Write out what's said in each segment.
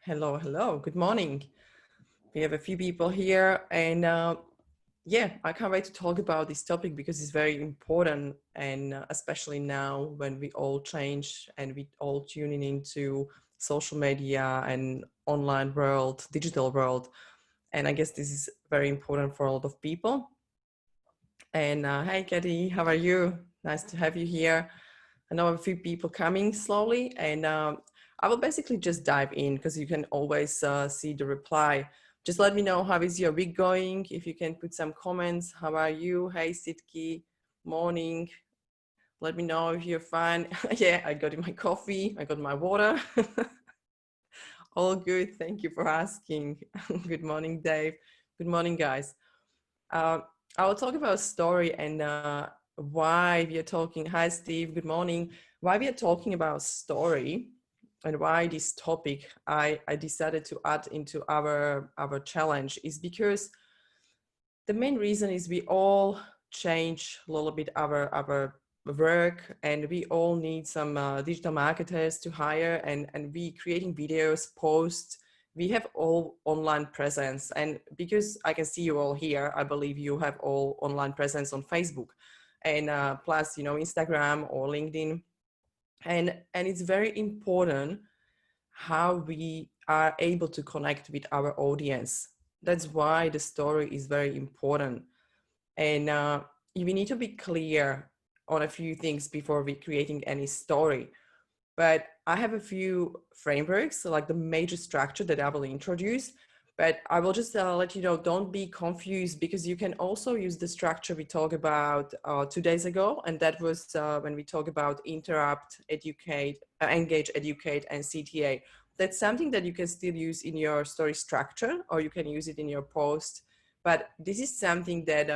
Hello, hello. Good morning. We have a few people here, and yeah, I can't wait to talk about this topic because it's very important, and especially now when we all change and we all tuning into social media and online world, digital world, and I guess this is very important for a lot of people. And hey, Katie, how are you? Nice to have you here. I know a few people coming slowly, and I will basically just dive in because you can always see the reply. Just let me know how is your week going. If you can put some comments. How are you? Hey, Sitki. Morning. Let me know if you're fine. Yeah, I got my coffee. I got my water. All good. Thank you for asking. Good morning, Dave. Good morning, guys. Uh, I will talk about a story and why we are talking. Hi, Steve. Good morning. Why we are talking about story and why this topic I decided to add into our challenge is because the main reason is we all change a little bit our work, and we all need some digital marketers to hire, and we creating videos, posts. We have all online presence, and because I can see you all here, I believe you have all online presence on Facebook, and plus Instagram or LinkedIn, and it's very important how we are able to connect with our audience. That's why the story is very important. And we need to be clear on a few things before we creating any story. But I have a few frameworks, so like the major structure that I will introduce. But I will just let you know, don't be confused, because you can also use the structure we talked about 2 days ago. And that was when we talk about interrupt, educate, engage, educate, and CTA. That's something that you can still use in your story structure, or you can use it in your post. But this is something that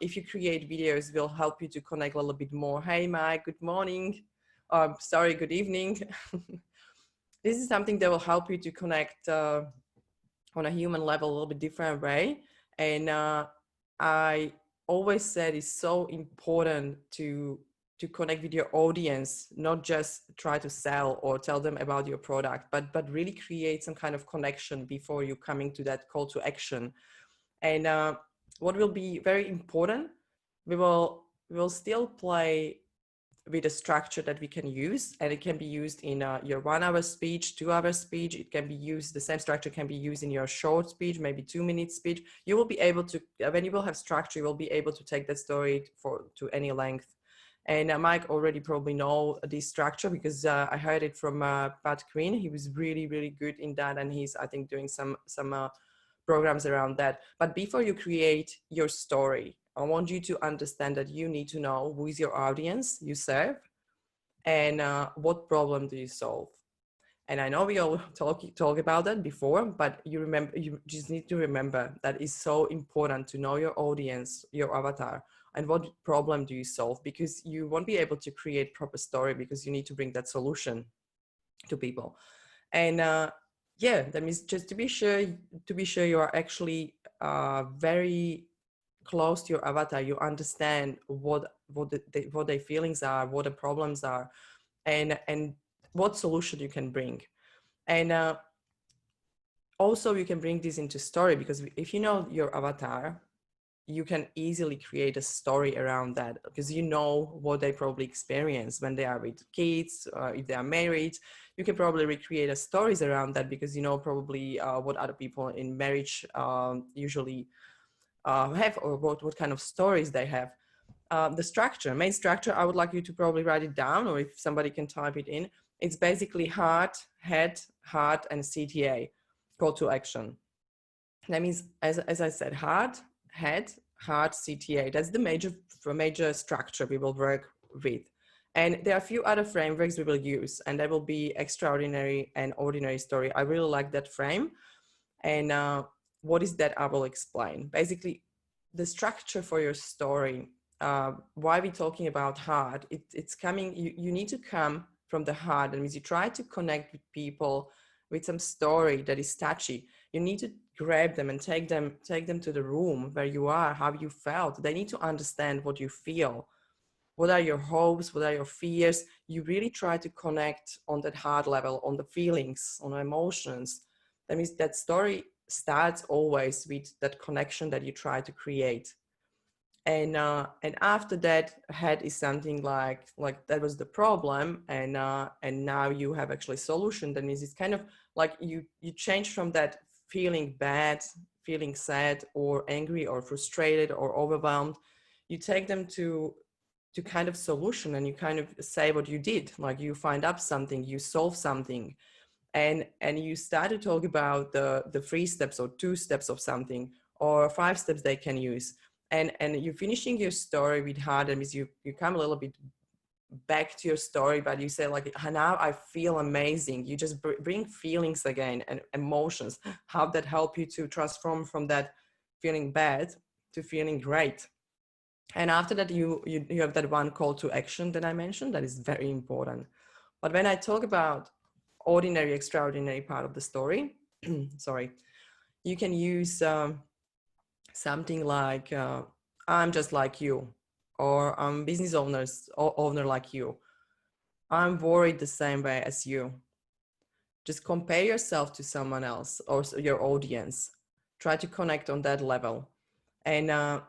if you create videos will help you to connect a little bit more. Hey, Mike, good morning. Sorry, good evening. This is something that will help you to connect on a human level a little bit different way. And I always said it's so important to connect with your audience, not just try to sell or tell them about your product, but really create some kind of connection before you coming to that call to action. And what will be very important, we will still play with a structure that we can use, and it can be used in your 1 hour speech, 2 hour speech. It can be used, the same structure can be used in your short speech, maybe 2-minute speech. You will be able to, when you will have structure, you will be able to take that story to any length. And Mike already probably know this structure because I heard it from Pat Quinn. He was really, really good in that, and he's, I think, doing some programs around that. But before you create your story, I want you to understand that you need to know who is your audience you serve, and what problem do you solve. And I know we all talk about that before, but you just need to remember that it's so important to know your audience, your avatar, and what problem do you solve, because you won't be able to create proper story because you need to bring that solution to people. And yeah, that means just to be sure you are actually very close to your avatar. You understand what their feelings are, what the problems are, and what solution you can bring. And also you can bring this into story, because if you know your avatar, you can easily create a story around that, because you know what they probably experience when they are with kids, if they are married. You can probably recreate stories around that, because you know probably what other people in marriage usually have, or what kind of stories they have. The structure, main structure, I would like you to probably write it down, or if somebody can type it in. It's basically heart, head, heart, and CTA, call to action. That means, as I said, heart, head, heart, CTA. That's the major structure we will work with. And there are a few other frameworks we will use, and that will be extraordinary and ordinary story. I really like that frame. And what is that? I will explain. Basically, the structure for your story, why we're talking about heart, it's coming, you need to come from the heart. That means you try to connect with people with some story that is touchy. You need to grab them and take them to the room where you are, how you felt. They need to understand what you feel. What are your hopes? What are your fears? You really try to connect on that heart level, on the feelings, on the emotions. That means that story starts always with that connection that you try to create. And after that, head is something like that was the problem, and now you have actually solution. That means it's kind of like you change from that feeling bad, feeling sad or angry or frustrated or overwhelmed. You take them to kind of solution, and you kind of say what you did, like you find up something, you solve something, and you start to talk about the 3 steps or 2 steps of something or 5 steps they can use. And you're finishing your story with heart. That means you come a little bit back to your story, but you say like, now I feel amazing. You just bring feelings again and emotions, how that help you to transform from that feeling bad to feeling great. And after that, you have that one call to action that I mentioned, that is very important. But when I talk about ordinary, extraordinary part of the story, sorry, you can use something like, I'm just like you, or I'm business owner like you. I'm worried the same way as you. Just compare yourself to someone else or your audience. Try to connect on that level. And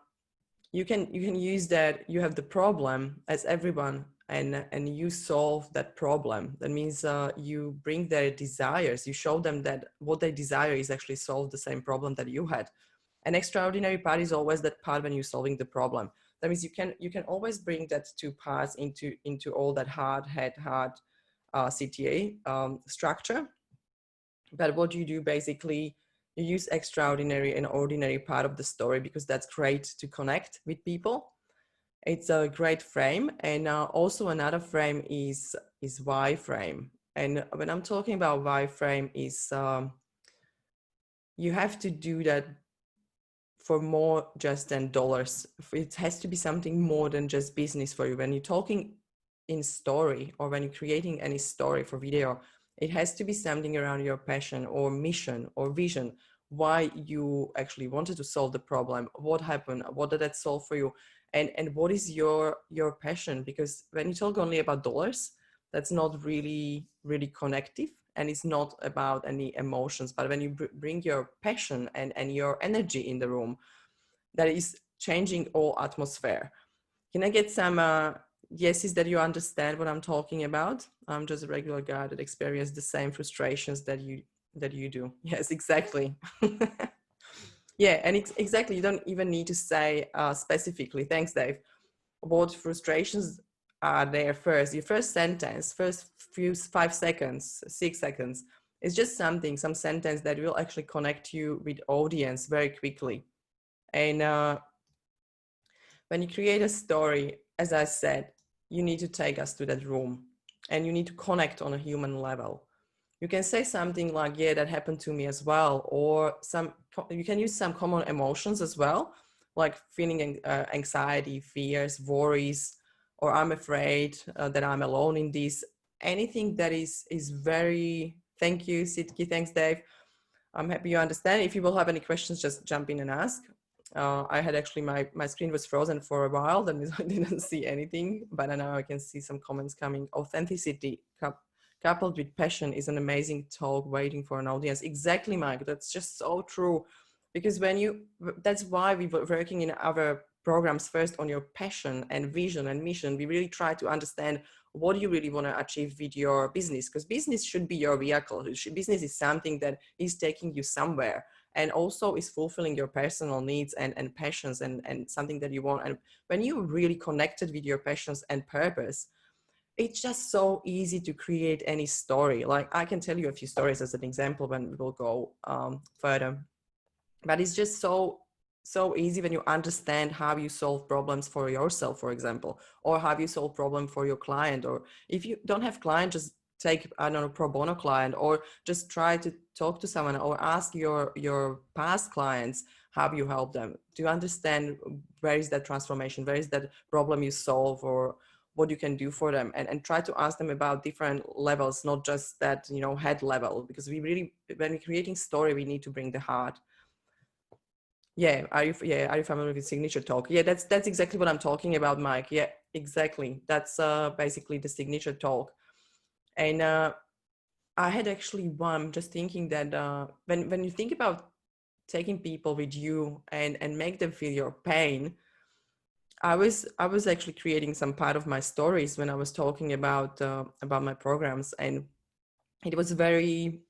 you can use that you have the problem as everyone, and you solve that problem. That means you bring their desires, you show them that what they desire is actually solve the same problem that you had. An extraordinary part is always that part when you're solving the problem. That means you can always bring that 2 parts into all that hard CTA structure. But what you do basically, you use extraordinary and ordinary part of the story because that's great to connect with people. It's a great frame. And also another frame is why frame. And when I'm talking about why frame is, you have to do that for more just than dollars. It has to be something more than just business for you. When you're talking in story, or when you're creating any story for video, it has to be something around your passion or mission or vision, why you actually wanted to solve the problem, what happened, what did that solve for you, and what is your passion. Because when you talk only about dollars, that's not really connective, and it's not about any emotions. But when you bring your passion and your energy in the room, that is changing all atmosphere. Can I get some yeses that you understand what I'm talking about? I'm just a regular guy that experienced the same frustrations that you do. Yes, exactly. Yeah, and exactly, you don't even need to say specifically, thanks Dave, what frustrations are there first. Your first sentence, first few 5 seconds, 6 seconds, is just some sentence that will actually connect you with audience very quickly. And when you create a story, as I said, you need to take us to that room, and you need to connect on a human level. You can say something like, yeah, that happened to me as well. Or you can use some common emotions as well, like feeling anxiety, fears, worries, or I'm afraid that I'm alone in this. Anything that is very, thank you, Sitki, thanks, Dave. I'm happy you understand. If you will have any questions, just jump in and ask. I had actually, my screen was frozen for a while, that means I didn't see anything, but now I can see some comments coming. Authenticity coupled with passion is an amazing talk waiting for an audience. Exactly, Mike, that's just so true. Because that's why we were working in our programs first on your passion and vision and mission. We really try to understand what do you really want to achieve with your business, because business should be your vehicle. Business is something that is taking you somewhere, and also is fulfilling your personal needs and passions and something that you want. And when you're really connected with your passions and purpose, it's just so easy to create any story. Like I can tell you a few stories as an example when we will go further, but it's just so easy when you understand how you solve problems for yourself, for example, or how you solve problem for your client. Or if you don't have client, just take, I don't know, pro bono client, or just try to talk to someone, or ask your past clients how you help them to understand where is that transformation, where is that problem you solve, or what you can do for them, and try to ask them about different levels, not just that, head level. Because we really, when we're creating story, we need to bring the heart. Yeah, are you familiar with signature talk? Yeah, that's exactly what I'm talking about, Mike. Yeah, exactly. That's basically the signature talk. And I had actually one, just thinking that when you think about taking people with you and make them feel your pain, I was actually creating some part of my stories when I was talking about my programs, and it was very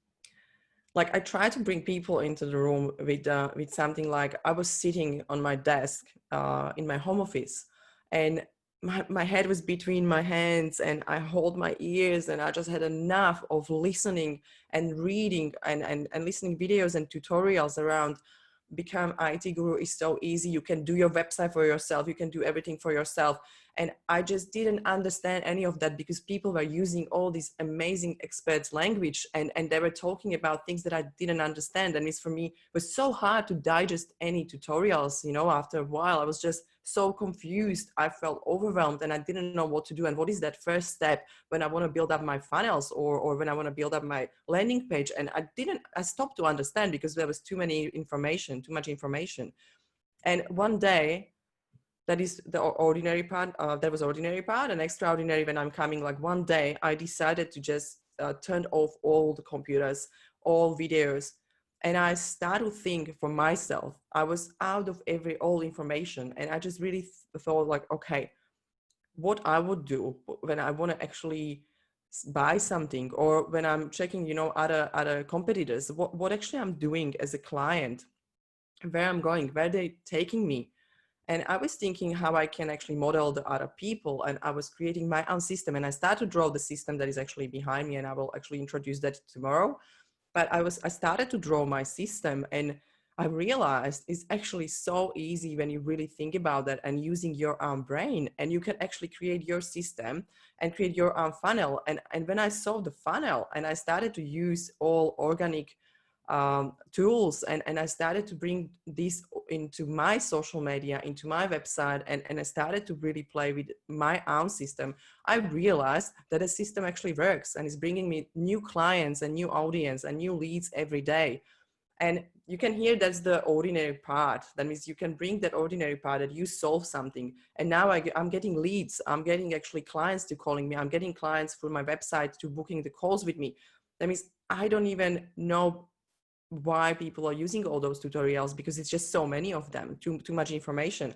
like I tried to bring people into the room with something like I was sitting on my desk in my home office, and my head was between my hands, and I hold my ears, and I just had enough of listening and reading and listening videos and tutorials around become IT guru is so easy. You can do your website for yourself. You can do everything for yourself. And I just didn't understand any of that because people were using all these amazing experts language, and they were talking about things that I didn't understand. And it's for me, it was so hard to digest any tutorials, you know, after a while. I was just so confused. I felt overwhelmed and I didn't know what to do. And what is that first step when I want to build up my funnels or when I want to build up my landing page? And I stopped to understand because there was too much information. And one day, that is the ordinary part. That was ordinary part, and extraordinary when I'm coming. Like one day, I decided to just turn off all the computers, all videos, and I started to think for myself. I was out of all information, and I just really thought like, okay, what I would do when I want to actually buy something, or when I'm checking, you know, other competitors, what actually I'm doing as a client, where I'm going, where they taking me. And I was thinking how I can actually model the other people. And I was creating my own system. And I started to draw the system that is actually behind me. And I will actually introduce that tomorrow. But I started to draw my system, and I realized it's actually so easy when you really think about that and using your own brain, and you can actually create your system and create your own funnel. And when I saw the funnel and I started to use all organic tools, and I started to bring this into my social media, into my website, and I started to really play with my own system, I realized that the system actually works and is bringing me new clients and new audience and new leads every day. And you can hear that's the ordinary part. That means you can bring that ordinary part that you solve something. And now I'm getting leads. I'm getting actually clients to calling me. I'm getting clients through my website to booking the calls with me. That means I don't even know why people are using all those tutorials, because it's just so many of them, too much information.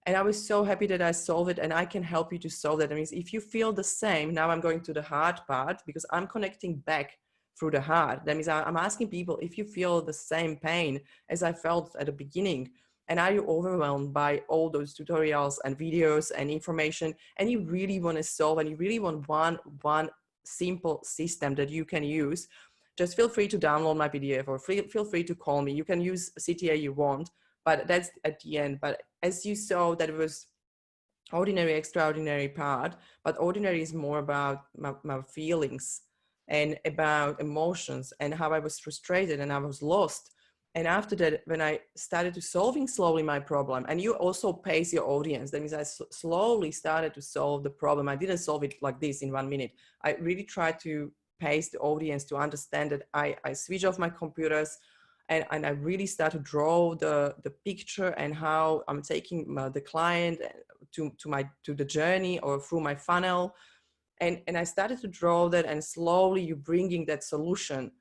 And I was so happy that I solved it, and I can help you to solve that. That means if you feel the same, now I'm going to the hard part, because I'm connecting back through the heart. That means I'm asking people if you feel the same pain as I felt at the beginning. And are you overwhelmed by all those tutorials and videos and information, and you really want to solve, and you really want one simple system that you can use, just feel free to download my PDF, or feel free to call me. You can use CTA you want, but that's at the end. But as you saw, that it was ordinary, extraordinary part, but ordinary is more about my feelings and about emotions and how I was frustrated and I was lost. And after that, when I started to solving slowly my problem, and you also pace your audience, that means I slowly started to solve the problem. I didn't solve it like this in 1 minute. I really tried to pace the audience to understand that I switch off my computers, and I really start to draw the picture and how I'm taking the client to the journey or through my funnel. And I started to draw that, and slowly you're bringing that solution.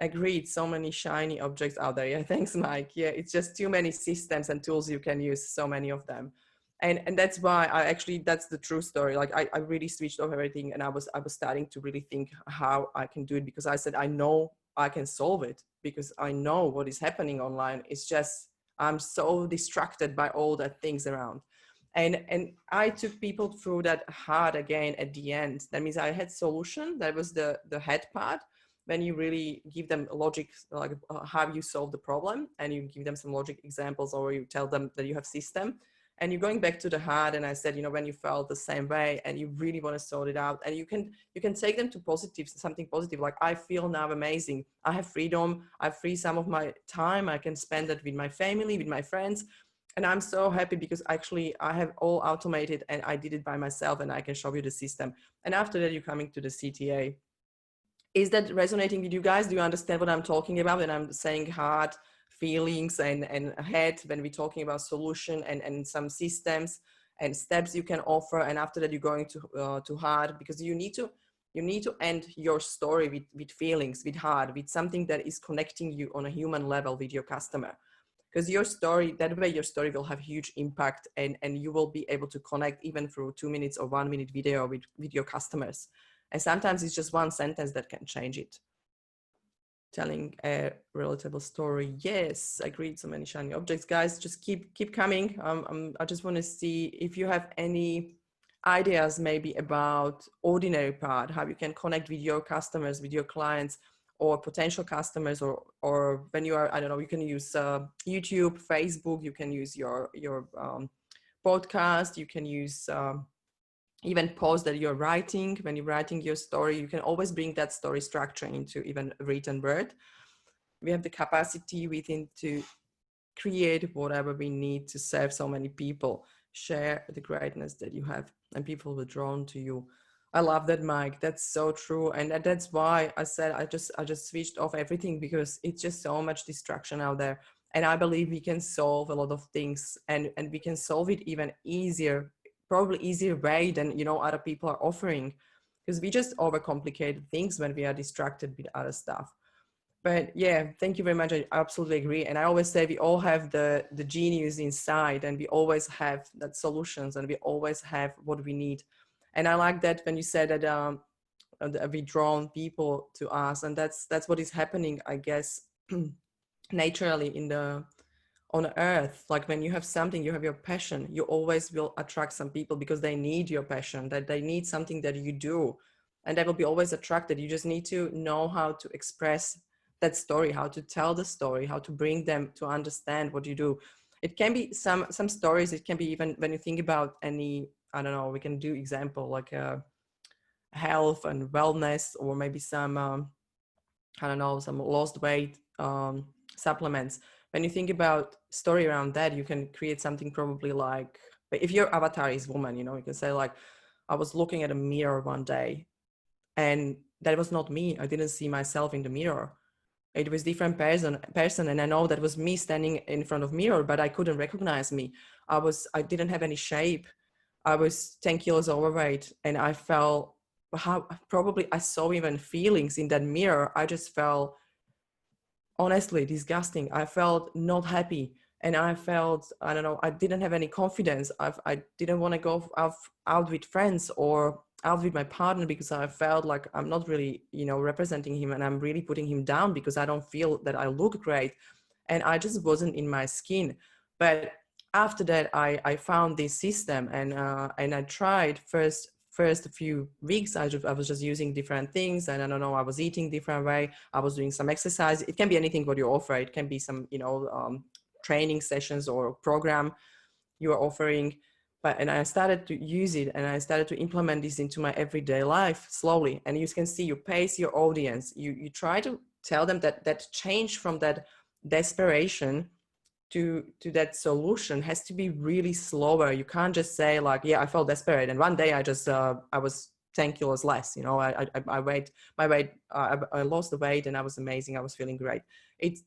Agreed, so many shiny objects out there. Yeah, thanks, Mike. Yeah, it's just too many systems and tools you can use, so many of them. And that's why that's the true story. Like I really switched off everything, and I was starting to really think how I can do it, because I said, I know I can solve it, because I know what is happening online. It's just, I'm so distracted by all the things around. And I took people through that hard again at the end. That means I had solution. That was the head part, when you really give them logic, like how you solve the problem, and you give them some logic examples, or you tell them that you have system, and you're going back to the heart. And I said, you know, when you felt the same way and you really want to sort it out, and you can take them to positive, something positive, like I feel now amazing. I have freedom. I free some of my time. I can spend that with my family, with my friends. And I'm so happy because actually I have all automated, and I did it by myself, and I can show you the system. And after that, you're coming to the CTA. Is that resonating with you guys? Do you understand what I'm talking about when I'm saying heart, feelings, and head, when we're talking about solution and some systems and steps you can offer? And after that, you're going to heart, because you need You need to end your story with feelings, with heart, with something that is connecting you on a human level with your customer. Because your story, that way your story will have huge impact, and you will be able to connect even through 2 minutes or 1 minute video with your customers. And sometimes it's just one sentence that can change it. Telling a relatable story. Yes, agreed. So many shiny objects, guys. Just keep coming. I just want to see if you have any ideas maybe about ordinary part, how you can connect with your customers, with your clients or potential customers, or when you are, I don't know, you can use YouTube, Facebook, you can use your podcast, you can use even posts that you're writing. When you're writing your story, you can always bring that story structure into even written word. We have the capacity within to create whatever we need to serve so many people. Share the greatness that you have, and people will drawn to you. I love that, Mike. That's so true. And that's why I said I just switched off everything, because it's just so much distraction out there. And I believe we can solve a lot of things, and we can solve it even easier, probably easier way than, you know, other people are offering, because we just overcomplicate things when we are distracted with other stuff. But yeah, thank you very much. I absolutely agree. And I always say we all have the genius inside, and we always have that solutions, and we always have what we need. And I like that when you said that we drawn people to us, and that's what is happening, I guess, naturally on earth. Like when you have something, you have your passion, you always will attract some people because they need your passion, that they need something that you do, and they will be always attracted. You just need to know how to express that story, how to tell the story, how to bring them to understand what you do. It can be some stories, it can be even when you think about any, I don't know, we can do example like health and wellness, or maybe some I don't know, some lost weight supplements. When you think about story around that, you can create something probably like, if your avatar is woman, you know, you can say like, I was looking at a mirror one day, and that was not me. I didn't see myself in the mirror. It was different person, and I know that was me standing in front of mirror, but I couldn't recognize me. I didn't have any shape. I was 10 kilos overweight, and I felt how probably I saw even feelings in that mirror. I just felt honestly disgusting. I felt not happy, and I felt, I don't know, I didn't have any confidence. I didn't want to go out with friends or out with my partner, because I felt like I'm not really, you know, representing him, and I'm really putting him down because I don't feel that I look great, and I just wasn't in my skin. But after that, I found this system, and I tried first few weeks. I was just using different things, and I don't know, I was eating different way. I was doing some exercise. It can be anything what you offer. It can be some, you know, training sessions or program you are offering. And I started to use it, and I started to implement this into my everyday life slowly. And you can see, you pace your audience. You try to tell them that change from that desperation to that solution has to be really slower. You can't just say like, yeah, I felt desperate, and one day I just I was 10 kilos less, you know, I lost the weight, and I was amazing, I was feeling great.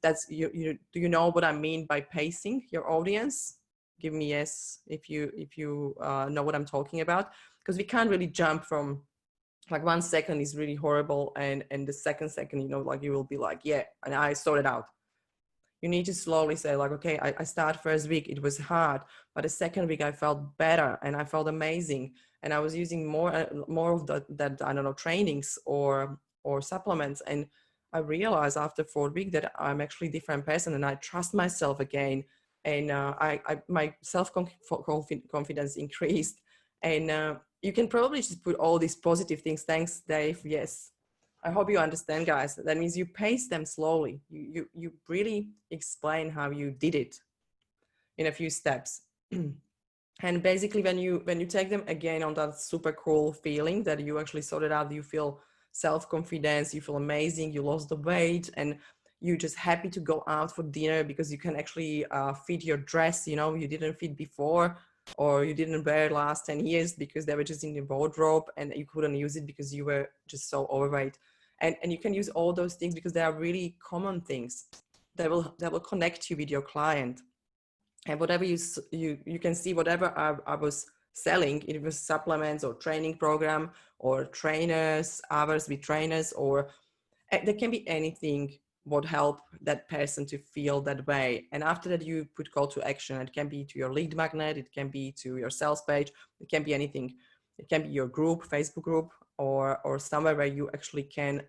That's you do you know what I mean by pacing your audience? Give me yes if you know what I'm talking about, because we can't really jump from like 1 second is really horrible, and the second, you know, like you will be like, yeah, and I sorted out. You need to slowly say like, okay, I start first week, it was hard, but the second week I felt better, and I felt amazing, and I was using more of that I don't know, trainings or supplements, and I realized after 4 weeks that I'm actually a different person, and I trust myself again, and my confidence increased, and you can probably just put all these positive things. Thanks, Dave. Yes, I hope you understand, guys. That means you pace them slowly. You really explain how you did it in a few steps. And basically when you take them again on that super cool feeling that you actually sorted out, you feel self-confidence, you feel amazing, you lost the weight, and you're just happy to go out for dinner because you can actually fit your dress, you know, you didn't fit before, or you didn't wear last 10 years because they were just in the wardrobe and you couldn't use it because you were just so overweight. And you can use all those things because they are really common things that will connect you with your client. And whatever you can see, whatever I was selling. It was supplements or training program or trainers, hours with trainers, or there can be anything would help that person to feel that way. And after that, you put call to action. It can be to your lead magnet, it can be to your sales page, it can be anything. It can be your group, Facebook group, or somewhere where you actually can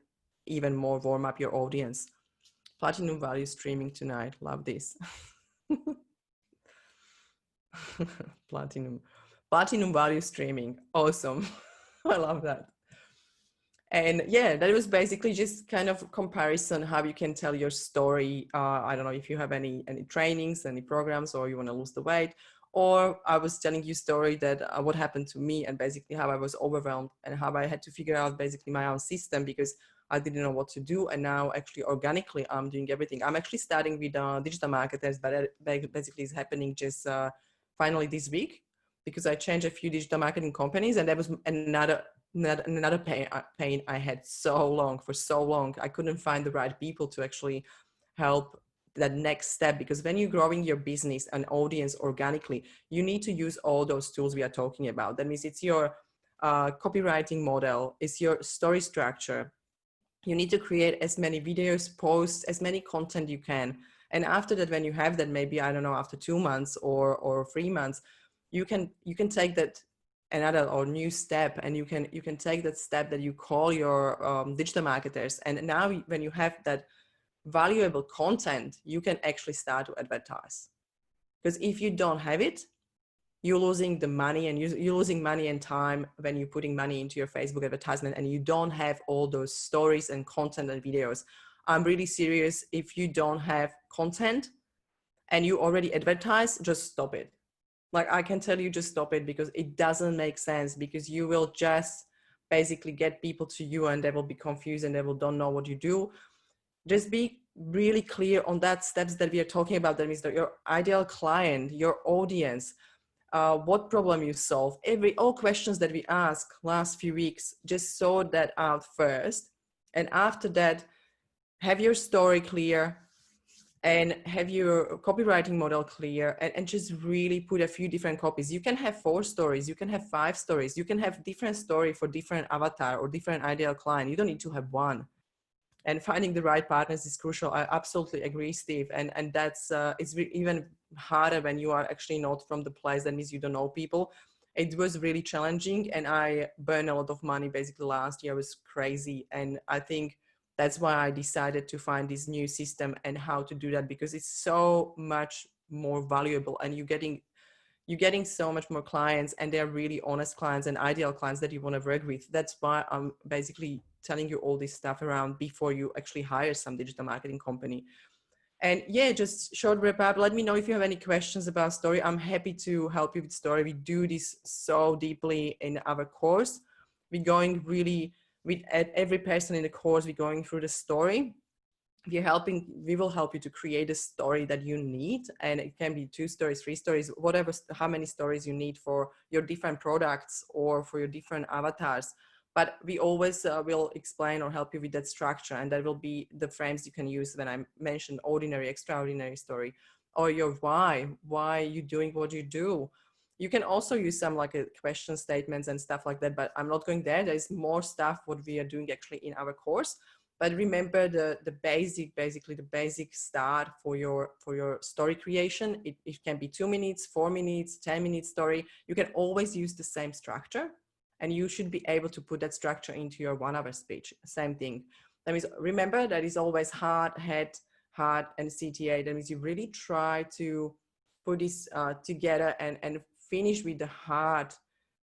even more warm up your audience. Platinum value streaming tonight. Love this. Platinum value streaming. Awesome. I love that. And yeah, that was basically just kind of comparison how you can tell your story. I don't know if you have any trainings, any programs, or you want to lose the weight. Or I was telling you story that what happened to me and basically how I was overwhelmed and how I had to figure out basically my own system because I didn't know what to do. And now actually organically I'm doing everything. I'm actually starting with digital marketers, but that basically is happening just finally this week because I changed a few digital marketing companies, and that was another pain I had for so long. I couldn't find the right people to actually help that next step, because when you're growing your business and audience organically, you need to use all those tools we are talking about. That means it's your copywriting model, it's your story structure. You need to create as many videos, posts, as many content you can. And after that, when you have that, maybe, I don't know, after 2 months or 3 months, you can take that another or new step, and you can take that step that you call your digital marketers. And now when you have that valuable content, you can actually start to advertise. Because if you don't have it, you're losing the money, and you're losing money and time when you're putting money into your Facebook advertisement and you don't have all those stories and content and videos. I'm really serious. If you don't have content and you already advertise, just stop it. Like, I can tell you, just stop it, because it doesn't make sense, because you will just basically get people to you and they will be confused and they will don't know what you do. Just be really clear on that steps that we are talking about. That means that your ideal client, your audience, what problem you solve, all questions that we ask last few weeks, just sort that out first. And after that, have your story clear and have your copywriting model clear, and just really put a few different copies. You can have 4 stories, you can have 5 stories, you can have different story for different avatar or different ideal client. You don't need to have one. And finding the right partners is crucial. I absolutely agree, Steve. And that's it's even harder when you are actually not from the place. That means you don't know people. It was really challenging, and I burned a lot of money basically last year. It was crazy. And I think that's why I decided to find this new system and how to do that, because it's so much more valuable, and you're getting so much more clients, and they're really honest clients and ideal clients that you want to work with. That's why I'm basically telling you all this stuff around before you actually hire some digital marketing company. And yeah, just short wrap up. Let me know if you have any questions about story. I'm happy to help you with story. We do this so deeply in our course. We're going really with every person in the course, we're going through the story. We will help you to create a story that you need, and it can be 2 stories, 3 stories, whatever, how many stories you need for your different products or for your different avatars. But we always will explain or help you with that structure, and that will be the frames you can use when I mentioned ordinary, extraordinary story, or your why you doing what you do. You can also use some like a question statements and stuff like that, but I'm not going there. There's more stuff what we are doing actually in our course. But remember the basically the basic start for your story creation. It can be 2 minutes, 4 minutes, 10 minute story. You can always use the same structure, and you should be able to put that structure into your 1 hour speech. Same thing. That means, remember, that is always heart, head, heart, and CTA. That means you really try to put this together and finish with the heart,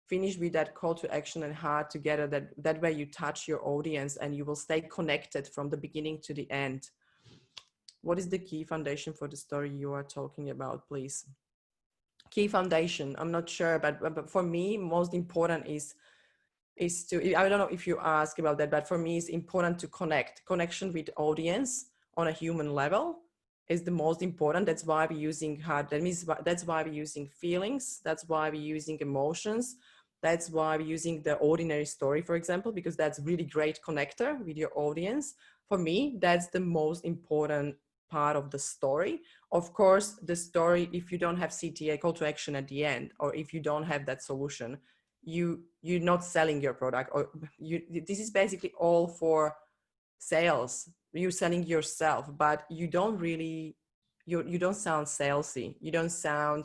finish with that call to action and heart together. That way you touch your audience and you will stay connected from the beginning to the end. What is the key foundation for the story you are talking about, please? Key foundation, I'm not sure, but for me, most important is to, I don't know if you ask about that, but for me, it's important to connection with audience on a human level is the most important. That's why we're using heart. That's why we're using feelings. That's why we're using emotions. That's why we're using the ordinary story, for example, because that's really great connector with your audience. For me, that's the most important part of the story. Of course, the story, if you don't have CTA, call to action at the end, or if you don't have that solution, you're not selling your product, or this is basically all for sales. You're selling yourself, but you don't really, you don't sound salesy. You don't sound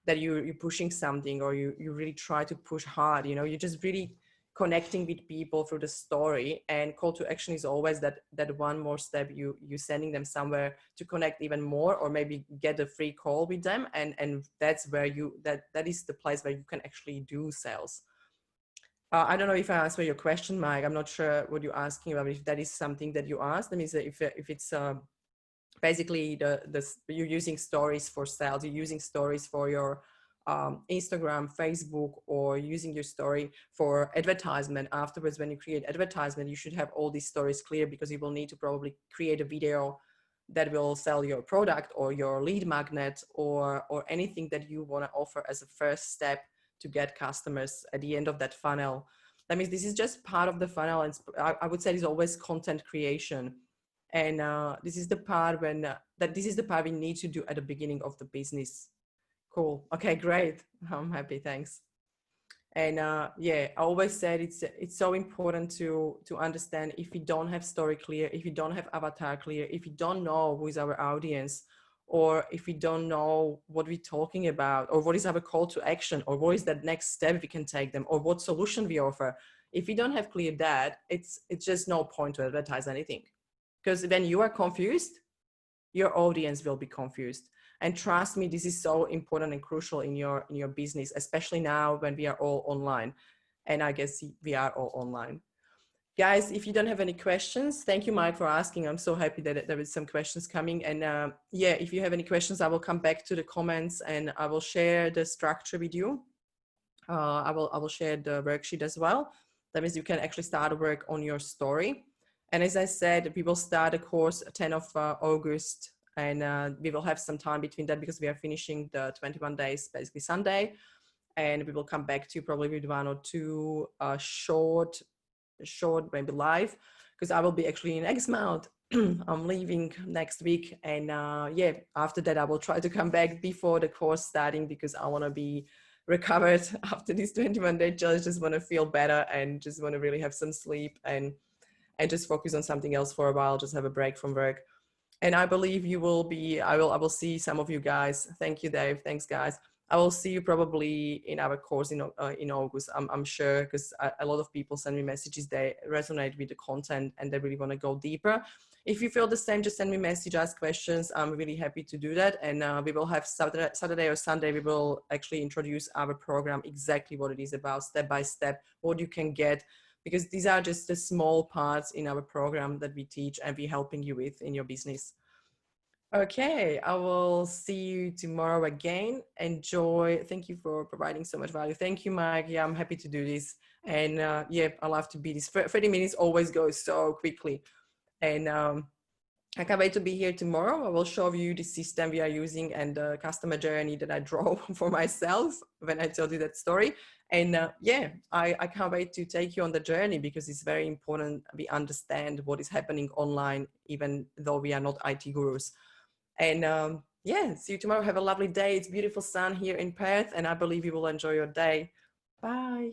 that you're pushing something, or you really try to push hard. You know, you're just really connecting with people through the story. And call to action is always that one more step, you sending them somewhere to connect even more, or maybe get a free call with them. And that's where that is the place where you can actually do sales. I don't know if I answered your question, Mike. I'm not sure what you're asking about. If that is something that you asked, that means if it's basically you're using stories for sales, you're using stories for your Instagram, Facebook, or using your story for advertisement. Afterwards, when you create advertisement, you should have all these stories clear, because you will need to probably create a video that will sell your product or your lead magnet, or anything that you want to offer as a first step to get customers at the end of that funnel. That means this is just part of the funnel, and I would say it's always content creation. And this is the part this is the part we need to do at the beginning of the business. Cool. Okay, great. I'm happy. Thanks. And yeah, I always said it's so important to understand, if you don't have story clear, if you don't have avatar clear, if you don't know who is our audience, or if we don't know what we're talking about, or what is our call to action, or what is that next step we can take them, or what solution we offer. If you don't have clear that, it's just no point to advertise anything, because when you are confused, your audience will be confused. And trust me, this is so important and crucial in your business, especially now when we are all online. And I guess we are all online. Guys, if you don't have any questions, thank you, Mike, for asking. I'm so happy that there is some questions coming. And yeah, if you have any questions, I will come back to the comments and I will share the structure with you. I will share the worksheet as well. That means you can actually start work on your story. And as I said, we will start a course 10 of August, and we will have some time between that, because we are finishing the 21 days, basically Sunday. And we will come back to you probably with one or two short, maybe live, because I will be actually in Exmouth. I'm leaving next week. And yeah, after that, I will try to come back before the course starting, because I want to be recovered after this 21-day challenge. Just want to feel better and just want to really have some sleep and just focus on something else for a while, just have a break from work. And I believe you will be, I will see some of you guys. Thank you, Dave. Thanks, guys. I will see you probably in our course in August, I'm sure, because a lot of people send me messages. They resonate with the content and they really want to go deeper. If you feel the same, just send me a message, ask questions. I'm really happy to do that. And we will have Saturday or Sunday, we will actually introduce our program, exactly what it is about, step by step, what you can get, because these are just the small parts in our program that we teach and we're helping you with in your business. Okay, I will see you tomorrow again. Enjoy. Thank you for providing so much value. Thank you, Mike. Yeah, I'm happy to do this. And yeah, I love to be this. 30 minutes always goes so quickly. And I can't wait to be here tomorrow. I will show you the system we are using and the customer journey that I draw for myself when I told you that story. And yeah, I can't wait to take you on the journey, because it's very important we understand what is happening online, even though we are not IT gurus. And yeah, see you tomorrow. Have a lovely day. It's beautiful sun here in Perth, and I believe you will enjoy your day. Bye.